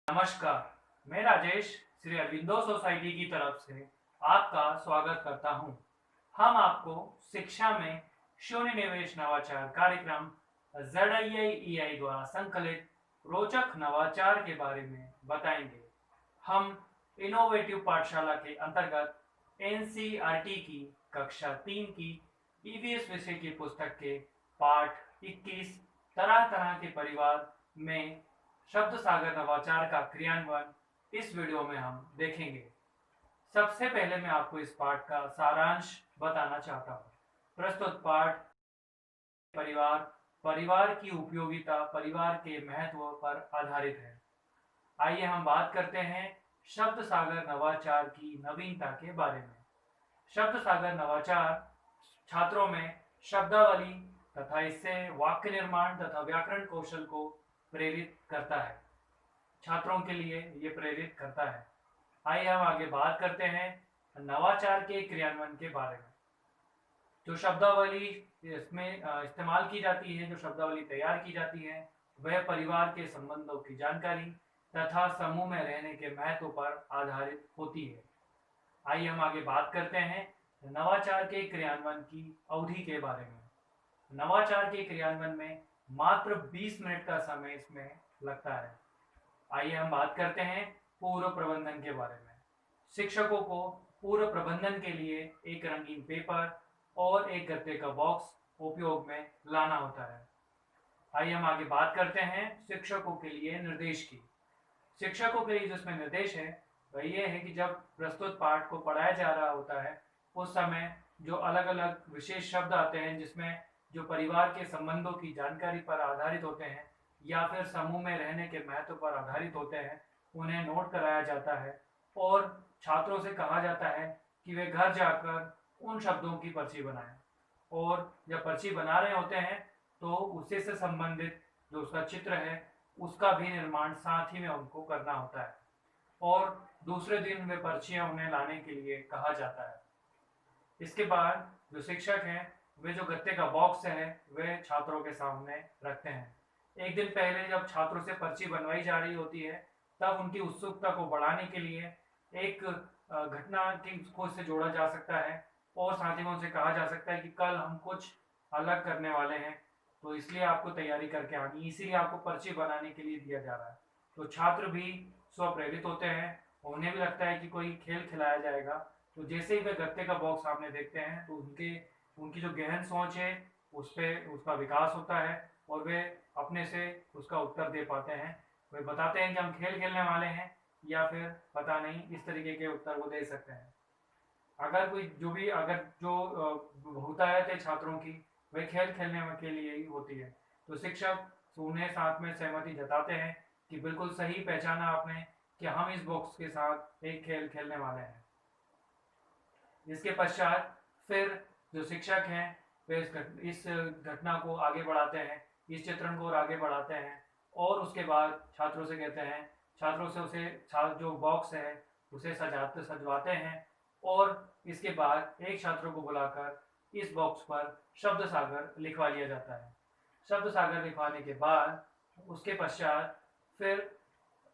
नमस्कार, मैं राजेश श्री अरविंदो सोसाइटी की तरफ से आपका स्वागत करता हूं। हम आपको शिक्षा में शून्य निवेश नवाचार कार्यक्रम ZIIEI द्वारा संकलित रोचक नवाचार के बारे में बताएंगे। हम इनोवेटिव पाठशाला के अंतर्गत NCERT की कक्षा 3 की EVS विषय की पुस्तक के पाठ 21 तरह तरह के परिवार में शब्द सागर नवाचार का क्रियान्वयन इस वीडियो में हम देखेंगे। सबसे पहले मैं आपको इस पाठ का सारांश बताना चाहता हूँ। प्रस्तुत पाठ परिवार परिवार की उपयोगिता परिवार के महत्व पर आधारित है। आइए हम बात करते हैं शब्द सागर नवाचार की नवीनता के बारे में। शब्द सागर नवाचार छात्रों में शब्दावली तथा इससे वाक्य निर्माण तथा व्याकरण कौशल को प्रेरित करता है। छात्रों के लिए ये प्रेरित करता है। आइए हम आगे बात करते हैं नवाचार के क्रियान्वयन के बारे में। जो शब्दावली इसमें इस्तेमाल की जाती है, जो शब्दावली तैयार की जाती है, वह परिवार के संबंधों की जानकारी तथा समूह में रहने के महत्व पर आधारित होती है। आइए हम आगे बात करते हैं नवाचार के क्रियान्वयन की अवधि के बारे में। नवाचार के क्रियान्वयन में मात्र 20 मिनट का समय इसमें लगता है। आइए हम बात करते हैं पूर्व प्रबंधन के बारे में। शिक्षकों को पूर्व प्रबंधन के लिए एक रंगीन पेपर और एक गत्ते का बॉक्स उपयोग में लाना होता है। आइए हम आगे बात करते हैं शिक्षकों के लिए निर्देश की। शिक्षकों के लिए जिसमें निर्देश है वह ये है कि जब प्रस्तुत पाठ को पढ़ाया जा रहा होता है उस समय जो अलग अलग विशेष शब्द आते हैं जिसमें जो परिवार के संबंधों की जानकारी पर आधारित होते हैं या फिर समूह में रहने के महत्व पर आधारित होते हैं, उन्हें नोट कराया जाता है और छात्रों से कहा जाता है कि वे घर जाकर उन शब्दों की पर्ची बनाएं। और जब पर्ची बना रहे होते हैं तो उसी से संबंधित जो उसका चित्र है उसका भी निर्माण साथ ही में उनको करना होता है और दूसरे दिन वे पर्चियां उन्हें लाने के लिए कहा जाता है। इसके बाद जो शिक्षक हैं वे जो गत्ते का बॉक्स है वे छात्रों के सामने रखते हैं। एक दिन पहले जब छात्रों से पर्ची बनवाई जा रही होती है तब उनकी उत्सुकता को बढ़ाने के लिए एक घटना को इससे जोड़ा जा सकता है और साथ ही में उनसे कहा जा सकता है कि कल हम कुछ अलग करने वाले हैं, तो इसलिए आपको तैयारी करके आनी, इसीलिए आपको पर्ची बनाने के लिए दिया जा रहा है। तो छात्र भी स्वप्रेरित होते हैं, उन्हें भी लगता है कि कोई खेल खिलाया जाएगा। तो जैसे ही वे गत्ते का बॉक्स सामने देखते हैं तो उनकी जो गहन सोच है उस पर उसका विकास होता है और वे अपने से उसका उत्तर दे पाते हैं। वे बताते हैं कि हम खेल खेलने वाले हैं या फिर पता नहीं, इस तरीके के उत्तर वो दे सकते हैं। अगर जो बहुतायत है छात्रों की वे खेल खेलने के लिए ही होती है, तो शिक्षक उन्हें साथ में सहमति जताते हैं कि बिल्कुल सही पहचाना आपने कि हम इस बॉक्स के साथ एक खेल खेलने वाले हैं। इसके पश्चात फिर जो शिक्षक हैं वे इस घटना को आगे बढ़ाते हैं, इस चित्रण को और आगे बढ़ाते हैं और उसके बाद छात्रों से कहते हैं, छात्रों से उसे जो बॉक्स है उसे सजवाते हैं और इसके बाद एक छात्रों को बुलाकर इस बॉक्स पर शब्द सागर लिखवा लिया जाता है। शब्द सागर लिखवाने के बाद उसके पश्चात फिर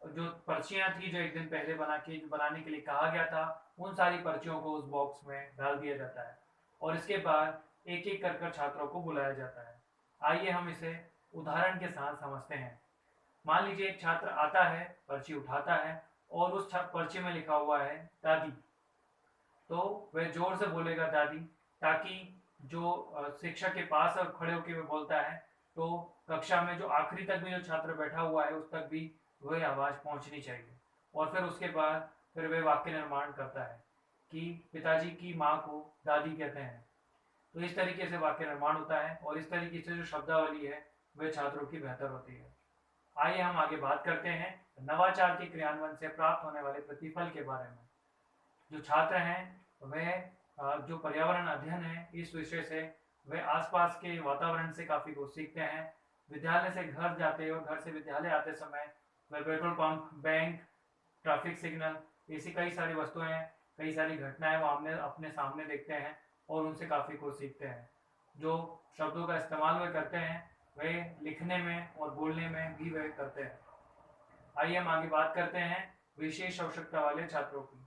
जो पर्चियां थी जो एक दिन पहले बनाने के लिए कहा गया था उन सारी पर्चियों को उस बॉक्स में डाल दिया जाता है और इसके बाद एक एक कर छात्रों को बुलाया जाता है। आइए हम इसे उदाहरण के साथ समझते हैं। मान लीजिए एक छात्र आता है, पर्ची उठाता है और उस पर्ची में लिखा हुआ है दादी, तो वह जोर से बोलेगा दादी, ताकि जो शिक्षक के पास खड़े होकर वह बोलता है तो कक्षा में जो आखिरी तक भी जो छात्र बैठा हुआ है उस तक भी वह आवाज़ पहुंचनी चाहिए। और फिर उसके बाद फिर वह वाक्य निर्माण करता है कि पिताजी की माँ को दादी कहते हैं। तो इस तरीके से वाक्य निर्माण होता है और इस तरीके से जो शब्दावली है वह छात्रों की बेहतर होती है। आइए हम आगे बात करते हैं नवाचार के क्रियान्वयन से प्राप्त होने वाले प्रतिफल के बारे में। जो छात्र हैं वह जो पर्यावरण अध्ययन है इस विषय से वे आसपास के वातावरण से काफ़ी कुछ सीखते हैं। विद्यालय से घर जाते और घर से विद्यालय आते समय वह petrol pump, bank, traffic signal, ऐसी कई सारी वस्तुएं, कई सारी घटनाएं वो अपने सामने देखते हैं और उनसे काफ़ी कुछ सीखते हैं। जो शब्दों का इस्तेमाल वे करते हैं वे लिखने में और बोलने में भी वे करते हैं। आइए हम आगे बात करते हैं विशेष आवश्यकता वाले छात्रों की।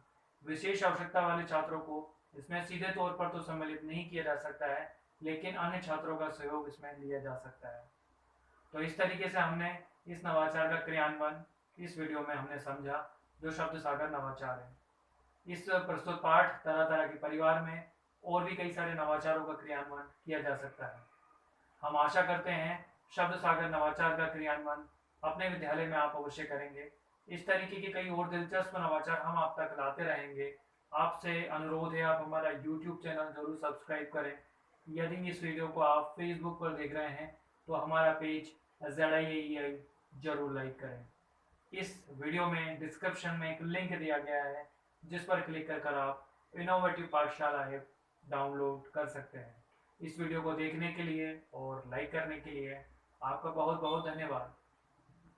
विशेष आवश्यकता वाले छात्रों को इसमें सीधे तौर पर तो सम्मिलित नहीं किया जा सकता है, लेकिन अन्य छात्रों का सहयोग इसमें लिया जा सकता है। तो इस तरीके से हमने इस नवाचार का क्रियान्वयन इस वीडियो में हमने समझा, जो शब्द सागर नवाचार है। इस प्रस्तुत पाठ तरह तरह के परिवार में और भी कई सारे नवाचारों का क्रियान्वयन किया जा सकता है। हम आशा करते हैं शब्द सागर नवाचार का क्रियान्वयन अपने विद्यालय में आप अवश्य करेंगे। इस तरीके के कई और दिलचस्प नवाचार हम आप तक लाते रहेंगे। आपसे अनुरोध है, आप हमारा YouTube चैनल जरूर सब्सक्राइब करें। यदि इस वीडियो को आप Facebook पर देख रहे हैं तो हमारा पेज ZIAEI जरूर लाइक करें। इस वीडियो में डिस्क्रिप्शन में एक लिंक दिया गया है, जिस पर क्लिक कर आप इनोवेटिव पाठशाला ऐप डाउनलोड कर सकते हैं। इस वीडियो को देखने के लिए और लाइक करने के लिए आपका बहुत बहुत धन्यवाद।